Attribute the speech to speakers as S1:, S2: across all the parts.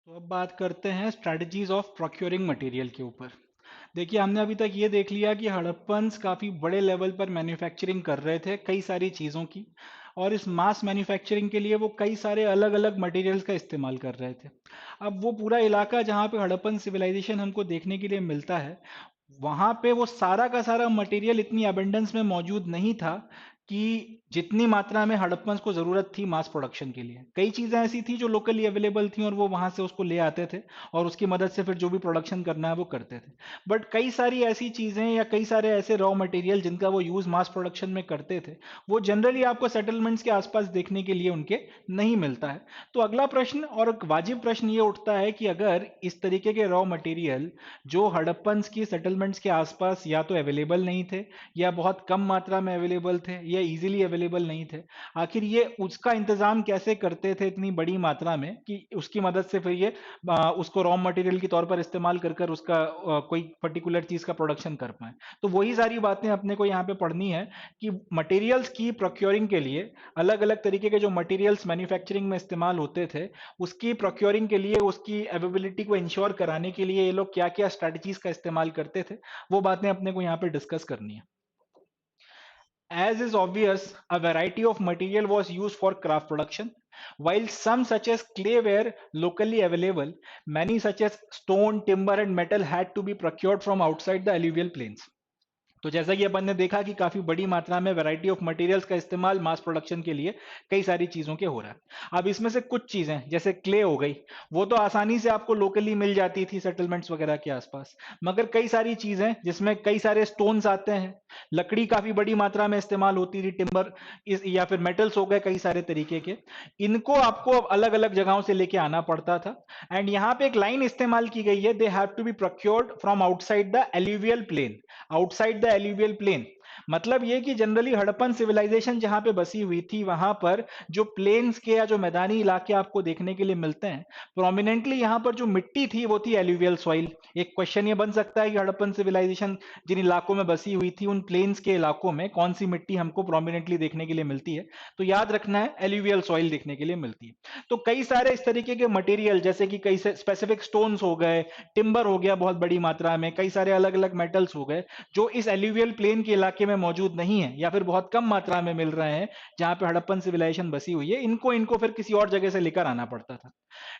S1: तो अब बात करते हैं स्ट्रैटेजीज ऑफ प्रोक्योरिंग मटेरियल के ऊपर। देखिए, हमने अभी तक ये देख लिया कि हड़प्पन्स काफ़ी बड़े लेवल पर मैन्युफैक्चरिंग कर रहे थे कई सारी चीज़ों की, और इस मास मैन्युफैक्चरिंग के लिए वो कई सारे अलग अलग मटेरियल्स का इस्तेमाल कर रहे थे। अब वो पूरा इलाका जहाँ पे हड़प्पन सिविलाइजेशन हमको देखने के लिए मिलता है, वहाँ पे वो सारा का सारा मटेरियल इतनी अबेंडेंस में मौजूद नहीं था कि जितनी मात्रा में हड़प्पन्स को ज़रूरत थी मास प्रोडक्शन के लिए। कई चीज़ें ऐसी थी जो लोकली अवेलेबल थी और वो वहाँ से उसको ले आते थे और उसकी मदद से फिर जो भी प्रोडक्शन करना है वो करते थे। बट कई सारी ऐसी चीज़ें या कई सारे ऐसे रॉ मटेरियल जिनका वो यूज़ मास प्रोडक्शन में करते थे, वो जनरली आपको सेटलमेंट्स के आसपास देखने के लिए उनके नहीं मिलता है। तो अगला प्रश्न और एक वाजिब प्रश्न ये उठता है कि अगर इस तरीके के रॉ मटेरियल जो हड़प्पन्स की सेटलमेंट्स के आसपास या तो अवेलेबल नहीं थे या बहुत कम मात्रा में अवेलेबल थे या इजीली अवेलेबल नहीं थे, आखिर ये उसका इंतजाम कैसे करते थे इतनी बड़ी मात्रा में कि उसकी मदद से फिर ये उसको रॉ मटेरियल के तौर पर इस्तेमाल कर कर उसका कोई पर्टिकुलर चीज का प्रोडक्शन कर पाए। तो वही सारी बातें अपने को यहाँ पे पढ़नी है कि मटेरियल्स की प्रोक्योरिंग के लिए अलग अलग तरीके के जो मटेरियल्स मैन्युफैक्चरिंग में इस्तेमाल होते थे, उसकी प्रोक्योरिंग के लिए, उसकी अवेलेबिलिटी को इंश्योर कराने के लिए ये लोग क्या क्या स्ट्रैटेजीज का इस्तेमाल करते थे, वो बातें अपने को यहाँ पे डिस्कस करनी है। As is obvious, a variety of material was used for craft production. While some such as clay were locally available, many such as stone, timber and metal had to be procured from outside the alluvial plains. तो जैसा कि अपन ने देखा कि काफी बड़ी मात्रा में वैरायटी ऑफ मटेरियल्स का इस्तेमाल मास प्रोडक्शन के लिए कई सारी चीजों के हो रहा है। अब इसमें से कुछ चीजें जैसे क्ले हो गई, वो तो आसानी से आपको लोकली मिल जाती थी सेटलमेंट्स वगैरह के आसपास, मगर कई सारी चीजें जिसमें कई सारे स्टोन्स आते हैं, लकड़ी काफी बड़ी मात्रा में इस्तेमाल होती थी, टिम्बर या फिर मेटल्स हो गए कई सारे तरीके के, इनको आपको अलग अलग जगहों से लेके आना पड़ता था। एंड यहाँ पे एक लाइन इस्तेमाल की गई है, they have to be procured from outside the alluvial plain. Outside the alluvial plain मतलब ये कि जनरली हड़प्पन सिविलाइजेशन जहां पे बसी हुई थी, वहां पर जो प्लेन्स के या जो मैदानी इलाके आपको देखने के लिए मिलते हैं, प्रोमिनेंटली यहाँ पर जो मिट्टी थी वो थी एल्यूवियल सॉइल। एक क्वेश्चन ये बन सकता है कि हड़प्पन सिविलाइजेशन जिन इलाकों में बसी हुई थी, उन प्लेन्स के इलाकों में कौन सी मिट्टी हमको प्रोमिनेंटली देखने के लिए मिलती है, तो याद रखना है एल्यूवियल सॉइल देखने के लिए मिलती है। तो कई सारे इस तरीके के मटेरियल जैसे कि कई स्पेसिफिक स्टोन्स हो गए, टिम्बर हो गया बहुत बड़ी मात्रा में, कई सारे अलग अलग मेटल्स हो गए जो इस एल्यूवियल प्लेन के इलाके में मौजूद नहीं है या फिर बहुत कम मात्रा में मिल रहे हैं जहां पे हड़प्पन सिविलाइजेशन बसी हुई है, इनको इनको फिर किसी और जगह से लेकर आना पड़ता था।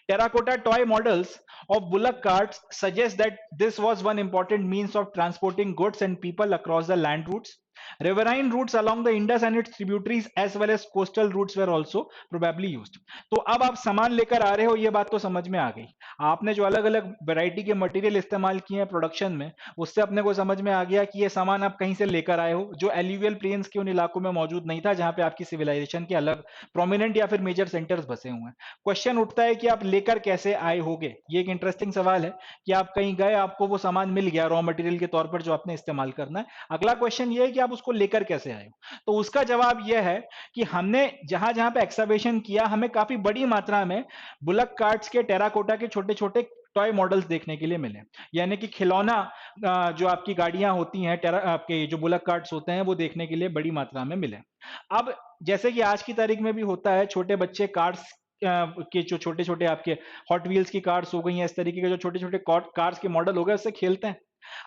S1: Terracotta toy models of bullock carts suggest that this was one important means of transporting goods and people across the land routes. Riverine routes along the Indus and its tributaries as well as coastal routes were also probably used. तो अब आप सामान लेकर आ रहे हो, ये बात तो समझ में आ गई। आपने जो अलग अलग वैरायटी के मटेरियल इस्तेमाल किए हैं प्रोडक्शन में, उससे अपने को समझ में आ गया कि ये सामान आप कहीं से लेकर आए हो जो एल्यूवियल प्लेन्स के उन इलाकों में मौजूद नहीं था जहां पे आपकी सिविलाइजेशन के अलग प्रोमिनेंट या फिर मेजर सेंटर्स बसे हुए हैं। क्वेश्चन उठता है कि आप लेकर कैसे आए होगे। ये एक इंटरेस्टिंग सवाल है कि आप कहीं गए, आपको वो सामान मिल गया रॉ मटेरियल के तौर पर जो आपने इस्तेमाल करना है, अगला क्वेश्चन ये है कि आप उसको लेकर कैसे आए हो। तो उसका जवाब यह है कि हमने जहां जहां पे एक्सकवेशन किया, हमें काफी बड़ी मात्रा में बुलक कार्ट्स के टेराकोटा के छोटे छोटे टॉय मॉडल्स देखने के लिए मिले, यानी कि खिलौना जो आपकी गाड़ियां होती हैं, आपके जो बुलक कार्ट्स होते हैं, वो देखने के लिए बड़ी मात्रा में मिले। अब जैसे कि आज की तारीख में भी होता है, छोटे बच्चे कार्स के जो छोटे छोटे आपके हॉट व्हील्स की कार्स हो गई हैं, इस तरीके के जो छोटे छोटे कार्स के मॉडल हो गए, उससे खेलते हैं।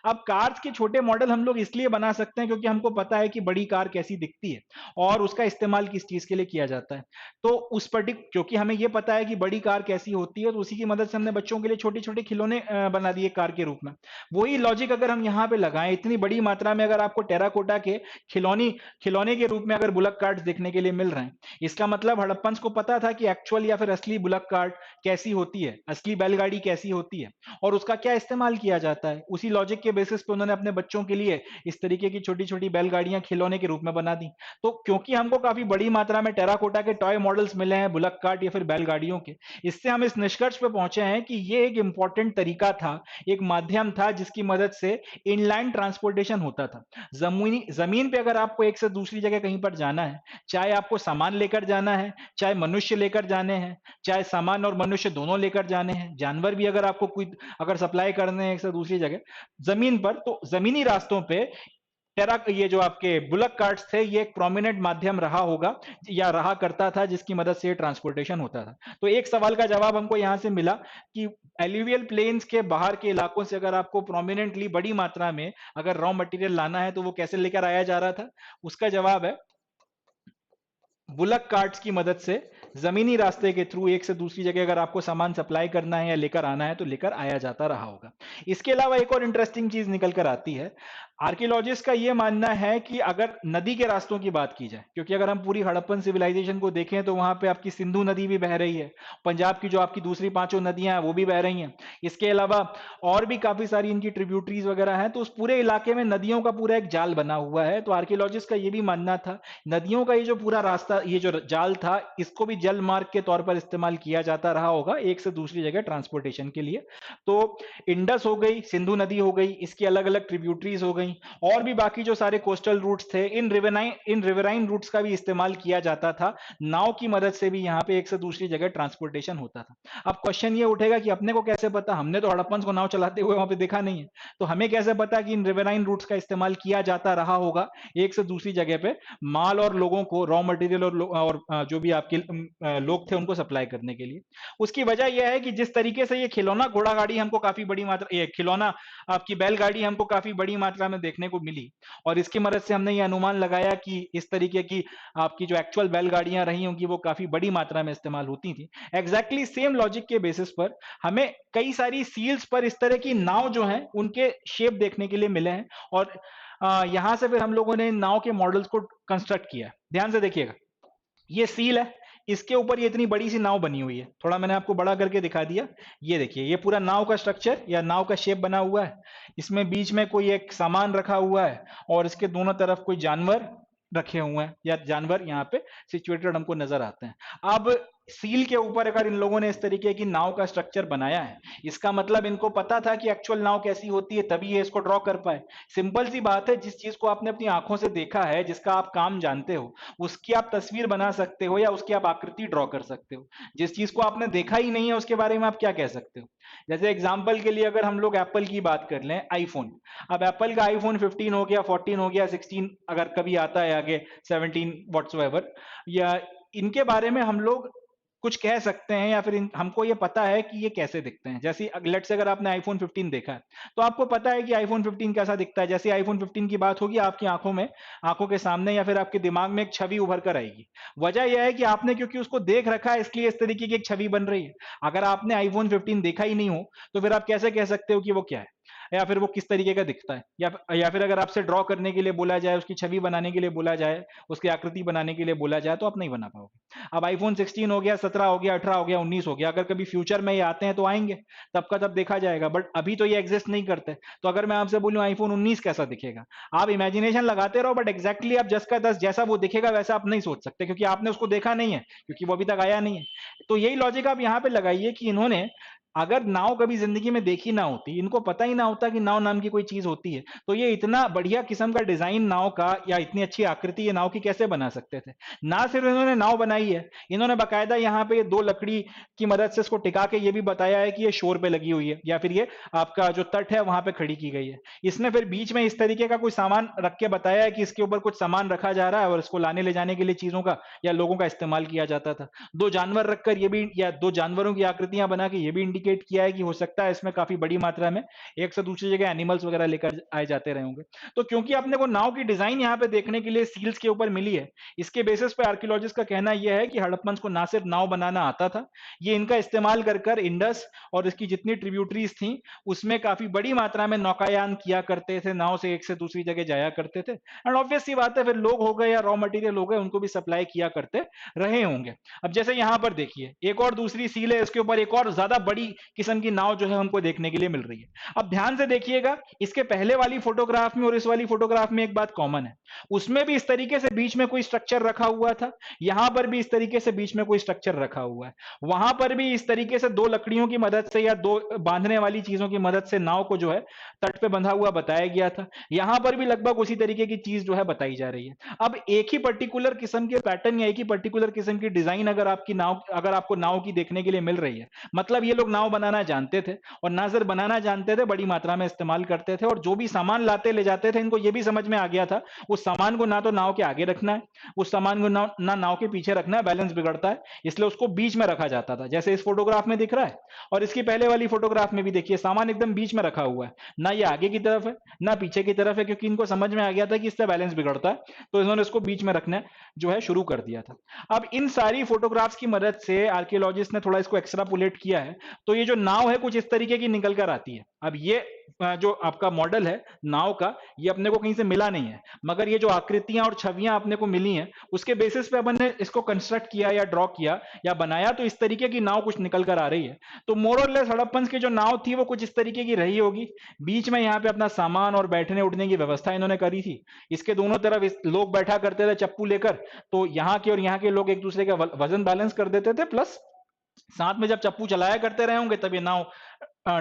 S1: अब कार्स के छोटे मॉडल हम लोग इसलिए बना सकते हैं क्योंकि हमको पता है कि बड़ी कार कैसी दिखती है और उसका इस्तेमाल किस चीज के लिए किया जाता है। तो उस क्योंकि हमें यह पता है कि बड़ी कार कैसी होती है, तो उसी की मदद से हमने बच्चों के लिए छोटे छोटे खिलौने बना दिए कार के रूप में। वही लॉजिक अगर हम यहाँ पे लगाएं, इतनी बड़ी मात्रा में अगर आपको टेराकोटा के खिलौनी खिलौने के रूप में अगर बुलक कार्ड देखने के लिए मिल रहे हैं, इसका मतलब हड़प्पन्स को पता था कि एक्चुअल या फिर असली बुलक कार्ट कैसी होती है, असली बैलगाड़ी कैसी होती है और उसका क्या इस्तेमाल किया जाता है। उसी लॉजिक के बेसिस पे उन्होंने अपने बच्चों के लिए इस तरीके की छोटी छोटी बैलगाड़ियां खिलौने के रूप में बना दी। तो क्योंकि हमको काफी बड़ी मात्रा में टेराकोटा के टॉय मॉडल्स मिले हैं बुलक कार्ट या फिर बैलगाड़ियों के, इससे हम इस निष्कर्ष पे पहुंचे हैं कि ये एक इंपॉर्टेंट तरीका था, एक माध्यम था जिसकी मदद से इनलैंड ट्रांसपोर्टेशन होता था। जमीन पे अगर आपको एक से दूसरी जगह कहीं पर जाना है, चाहे आपको सामान लेकर जाना है, चाहे मनुष्य लेकर जाने हैं, चाहे सामान और मनुष्य दोनों लेकर जाने हैं, जानवर भी अगर आपको कोई अगर सप्लाई करने हैं एक से दूसरी जगह जमीन पर, तो जमीनी रास्तों पे ये जो आपके बुलक कार्ट्स थे, ये एक प्रोमिनेंट माध्यम रहा होगा या रहा करता था जिसकी मदद से ट्रांसपोर्टेशन होता था। तो एक सवाल का जवाब हमको यहां से मिला कि एल्यूवियल प्लेन्स के बाहर के इलाकों से अगर आपको प्रोमिनेंटली बड़ी मात्रा में अगर रॉ मटेरियल लाना है तो वो कैसे लेकर आया जा रहा था। उसका जवाब है बुलक कार्ट्स की मदद से, जमीनी रास्ते के थ्रू एक से दूसरी जगह अगर आपको सामान सप्लाई करना है या लेकर आना है तो लेकर आया जाता रहा होगा। इसके अलावा एक और इंटरेस्टिंग चीज निकल कर आती है, आर्कियोलॉजिस्ट का यह मानना है कि अगर नदी के रास्तों की बात की जाए, क्योंकि अगर हम पूरी हड़प्पन सिविलाइजेशन को देखें तो वहां पे आपकी सिंधु नदी भी बह रही है, पंजाब की जो आपकी दूसरी पांचों नदियां हैं वो भी बह रही हैं, इसके अलावा और भी काफी सारी इनकी ट्रिब्यूटरीज वगैरह हैं, तो उस पूरे इलाके में नदियों का पूरा एक जाल बना हुआ है। तो आर्कियोलॉजिस्ट का यह भी मानना था नदियों का ये जो पूरा रास्ता, ये जो जाल था, इसको भी जल मार्ग के तौर पर इस्तेमाल किया जाता रहा होगा एक से दूसरी जगह ट्रांसपोर्टेशन के लिए। तो इंडस हो गई, सिंधु नदी हो गई, इसकी अलग अलग ट्रिब्यूटरीज हो गई, और भी बाकी जो सारे कोस्टल रूट्स थे, इन रिवराइन रूट्स का भी इस्तेमाल किया जाता था। नाव की मदद से भी यहाँ पे एक से दूसरी जगह ट्रांसपोर्टेशन होता था। अब क्वेश्चन ये उठेगा कि अपने को कैसे पता, हमने तो हड़प्पन को नाव चलाते हुए वहां पे देखा नहीं है, तो हमें कैसे पता कि इन रिवराइन रूट्स का इस्तेमाल किया जाता रहा होगा एक से दूसरी जगह पे माल और लोगों को, रॉ मटेरियल और जो भी आपके लोग थे उनको सप्लाई करने के लिए। उसकी वजह यह है कि जिस तरीके से ये खिलौना घोड़ा गाड़ी हमको काफी बड़ी मात्रा, ये खिलौना आपकी बैलगाड़ी हमको काफी बड़ी मात्रा में देखने को मिली, और इसकी मदद से हमने ये अनुमान लगाया कि इस तरीके की आपकी जो एक्चुअल बैलगाड़ियां रही होंगी वो काफी बड़ी मात्रा में इस्तेमाल होती थी। एग्जैक्टली सेम लॉजिक के बेसिस पर हमें कई सारी सील्स पर इस तरह की नाव जो है उनके शेप देखने के लिए मिले हैं, और यहां से फिर हम लोगों ने नाव के मॉडल्स को कंस्ट्रक्ट किया। ध्यान से देखिएगा, ये सील है, इसके ऊपर ये इतनी बड़ी सी नाव बनी हुई है, थोड़ा मैंने आपको बड़ा करके दिखा दिया। ये देखिए, ये पूरा नाव का स्ट्रक्चर या नाव का शेप बना हुआ है, इसमें बीच में कोई एक सामान रखा हुआ है और इसके दोनों तरफ कोई जानवर रखे हुए हैं या जानवर यहाँ पे सिचुएटेड हमको नजर आते हैं। अब सील के ऊपर अगर इन लोगों ने इस तरीके की नाव का स्ट्रक्चर बनाया है, इसका मतलब इनको पता था कि एक्चुअल नाव कैसी होती है, तभी ये इसको ड्रॉ कर पाए। सिंपल सी बात है, जिस चीज को आपने अपनी आंखों से देखा है, जिसका आप काम जानते हो, उसकी आप तस्वीर बना सकते हो या उसकी आप आकृति ड्रॉ कर सकते हो। जिस चीज को आपने देखा ही नहीं है उसके बारे में आप क्या कह सकते हो। जैसे एग्जाम्पल के लिए अगर हम लोग एप्पल की बात कर लें, आईफोन, अब एप्पल का आईफोन 15 हो गया, 14 हो गया, 16 अगर कभी आता है आगे, 17 व्हाट्सएवर, या इनके बारे में हम लोग कुछ कह सकते हैं या फिर हमको ये पता है कि ये कैसे दिखते हैं। जैसे लेट्स से अगर आपने आईफोन 15 देखा है तो आपको पता है कि आईफोन 15 कैसा दिखता है। जैसे आईफोन 15 की बात होगी, आपकी आंखों में, आंखों के सामने या फिर आपके दिमाग में एक छवि उभर कर आएगी। वजह यह है कि आपने क्योंकि उसको देख रखा है, इसलिए इस तरीके की एक छवि बन रही है। अगर आपने आईफोन 15 देखा ही नहीं हो तो फिर आप कैसे कह सकते हो कि वो क्या है या फिर वो किस तरीके का दिखता है, या फिर अगर आपसे ड्रॉ करने के लिए बोला जाए, उसकी छवि बनाने के लिए बोला जाए, उसकी आकृति बनाने के लिए बोला जाए, तो आप नहीं बना पाओगे। अब आईफोन 16 हो गया, 17 हो गया, 18 हो गया, 19 हो गया, अगर कभी फ्यूचर में ये आते हैं तो आएंगे, तब का तब देखा जाएगा, बट अभी तो ये एग्जिस्ट नहीं करते। तो अगर मैं आपसे बोलूं आईफोन 19 कैसा दिखेगा, आप इमेजिनेशन लगाते रहो, बट एग्जैक्टली आप 10 का 10 जैसा वो दिखेगा वैसा आप नहीं सोच सकते, क्योंकि आपने उसको देखा नहीं है, क्योंकि वो अभी तक आया नहीं है। तो यही लॉजिक आप यहाँ पे लगाइए कि इन्होंने अगर नाव कभी जिंदगी में देखी ना होती, इनको पता ही ना होता कि नाव नाम की कोई चीज होती है, तो ये इतना बढ़िया किस्म का डिजाइन नाव का या इतनी अच्छी आकृति ये नाव की कैसे बना सकते थे। ना सिर्फ इन्होंने नाव बनाई है, इन्होंने बाकायदा यहाँ पे दो लकड़ी की मदद से इसको टिका के ये भी बताया है कि ये शोर पे लगी हुई है या फिर ये आपका जो तट है वहां पे खड़ी की गई है। इसने फिर बीच में इस तरीके का कोई सामान रख के बताया है कि इसके ऊपर कुछ सामान रखा जा रहा है और इसको लाने ले जाने के लिए चीजों का या लोगों का इस्तेमाल किया जाता था। दो जानवर रखकर ये भी, या दो जानवरों की आकृतियां बना के ये भी इंडिकेट किया है कि हो सकता है इसमें काफी बड़ी मात्रा में एक से दूसरी जगह एनिमल्स वगैरह लेकर आए जाते रहे होंगे। तो क्योंकि अपने को नाव की डिजाइन यहाँ पे देखने के लिए सील्स के ऊपर मिली है, इसके बेसिस पे आर्कियोलॉजिस्ट का कहना यह है कि हड़प्पन को ना सिर्फ नाव बनाना आता था, ये इनका इस्तेमाल कर कर इंडस और इसकी जितनी ट्रिब्यूटरीज थी उसमें काफी बड़ी मात्रा में नौकायान किया करते थे, नाव से एक से दूसरी जगह जाया करते थे। एंड ऑब्वियस सी बात है, फिर लोग हो गए या रॉ मटेरियल हो गए, उनको भी सप्लाई किया करते रहे होंगे। अब जैसे यहां पर देखिए, एक और दूसरी सील है, इसके ऊपर एक और ज्यादा बड़ी किस्म की नाव जो है हमको देखने के लिए मिल रही है। अब ध्यान से देखिएगा, इसके पहले वाली फोटोग्राफ में और इस वाली फोटोग्राफ में एक बात कॉमन है, उसमें भी इस तरीके से बीच में कोई स्ट्रक्चर रखा हुआ था, यहां पर भी इस तरीके से बीच में कोई स्ट्रक्चर रखा हुआ है, वहां पर भी इस तरीके से दो लकड़ियों की मदद से या दो बांधने वाली चीजों की मदद से नाव को जो है तट पे बंधा हुआ बताया गया था, यहां पर भी लगभग उसी तरीके की चीज जो है बताई जा रही है। अब एक ही पर्टिकुलर किस्म के पैटर्न या एक ही पर्टिकुलर किस्म की डिजाइन अगर आपकी नाव, अगर आपको नाव की देखने के लिए मिल रही है, मतलब ये लोग नाव बनाना जानते थे, और ना सिर्फ बनाना जानते थे, बड़ी मात्रा में इस्तेमाल करते थे, और जो भी सामान लाते ले जाते थे, इनको ये भी समझ में आ गया था उस सामान को ना तो नाव के आगे रखना है, उस सामान को ना नाव के पीछे रखना है, बैलेंस बिगड़ता है, इसलिए उसको बीच में रखा जाता था, जैसे इस फोटोग्राफ में दिख रहा है। और इसकी पहले वाली फोटोग्राफ में भी देखिए सामान एकदम बीच में रखा हुआ है, ना ये आगे की तरफ है ना पीछे की तरफ है, क्योंकि इनको समझ में आ गया था कि इससे बैलेंस बिगड़ता है, तो इन्होंने इसको बीच में रखना जो है शुरू कर दिया था। अब इन सारी फोटोग्राफ्स की मदद से आर्कियोलॉजिस्ट ने थोड़ा इसको एक्स्ट्रापोलेट किया है, तो ये जो नाव है कुछ इस तरीके की निकल कर आती है। अब ये जो आपका मॉडल है नाव का, ये अपने को कहीं से मिला नहीं है, मगर ये जो आकृतियां और छवियां अपने को मिली हैं उसके बेसिस पे अपन ने इसको कंस्ट्रक्ट किया या ड्रॉ किया या बनाया, तो इस तरीके की नाव कुछ निकल कर आ रही है। तो मोर और लेस हड़प्पन की जो नाव थी वो कुछ इस तरीके की रही होगी, बीच में यहाँ पे अपना सामान और बैठने उठने की व्यवस्था इन्होंने करी थी, इसके दोनों तरफ लोग बैठा करते थे चप्पू लेकर, तो यहाँ के और यहाँ के लोग एक दूसरे का वजन बैलेंस कर देते थे, प्लस साथ में जब चप्पू चलाया करते रहे होंगे तब ये नाव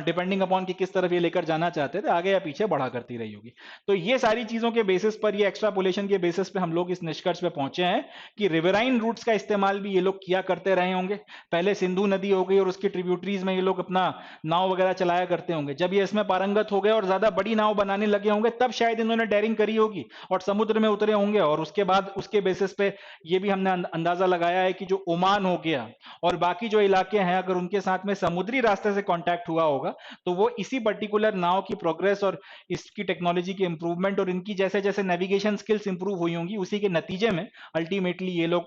S1: डिपेंडिंग अपॉन कि किस तरफ ये लेकर जाना चाहते थे आगे या पीछे बढ़ा करती रही होगी। तो ये सारी चीजों के बेसिस पर, ये एक्स्ट्रापोलेशन के बेसिस पे हम लोग इस निष्कर्ष पे पहुंचे हैं कि रिवराइन रूट्स का इस्तेमाल भी ये लोग किया करते रहे होंगे। पहले सिंधु नदी हो गई और उसकी ट्रिब्यूटरीज में ये लोग अपना नाव वगैरह चलाया करते होंगे, जब ये इसमें पारंगत हो गए और ज्यादा बड़ी नाव बनाने लगे होंगे तब शायद इन्होंने डेयरिंग करी होगी और समुद्र में उतरे होंगे, और उसके बाद उसके बेसिस पे ये भी हमने अंदाजा लगाया है कि जो ओमान हो गया और बाकी जो इलाके हैं अगर उनके साथ में समुद्री रास्ते से कॉन्टैक्ट हुआ होगा तो वो इसी पर्टिकुलर नाव की प्रोग्रेस और इसकी टेक्नोलॉजी की इंप्रूवमेंट और इनकी जैसे जैसे नेविगेशन स्किल्स इंप्रूव हुई होंगी उसी के नतीजे में अल्टीमेटली ये लोग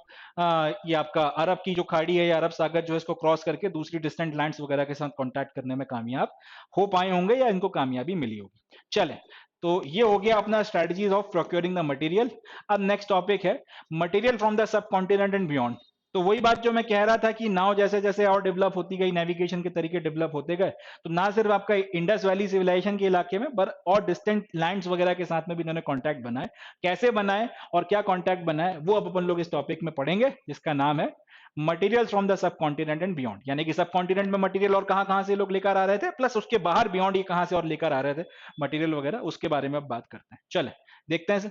S1: ये आपका अरब की जो खाड़ी है या अरब सागर जो है इसको क्रॉस करके दूसरी डिस्टेंट लैंड्स वगैरह के साथ कॉन्टैक्ट करने में कामयाब हो पाए होंगे या इनको कामयाबी मिली होगी। चले, तो ये हो गया अपना strategies of procuring the material. अब नेक्स्ट टॉपिक है material from the sub continent and beyond. तो वही बात जो मैं कह रहा था कि नाव जैसे जैसे और डेवलप होती गई, नेविगेशन के तरीके डेवलप होते गए, तो ना सिर्फ आपका इंडस वैली सिविलाइजेशन के इलाके में पर और डिस्टेंट लैंड्स वगैरह के साथ में भी इन्होंने कॉन्टैक्ट बनाए। कैसे बनाए और क्या कॉन्टैक्ट बनाए वो अब अपन लोग इस टॉपिक में पढ़ेंगे, जिसका नाम है material from the sub continent and beyond. यानी कि सब कॉन्टिनेंट में मटेरियल और कहां कहां से लोग लेकर आ रहे थे, प्लस उसके बाहर बियॉन्ड ये कहां से और लेकर आ रहे थे मटेरियल वगैरह, उसके बारे में अब बात करते हैं। चले देखते हैं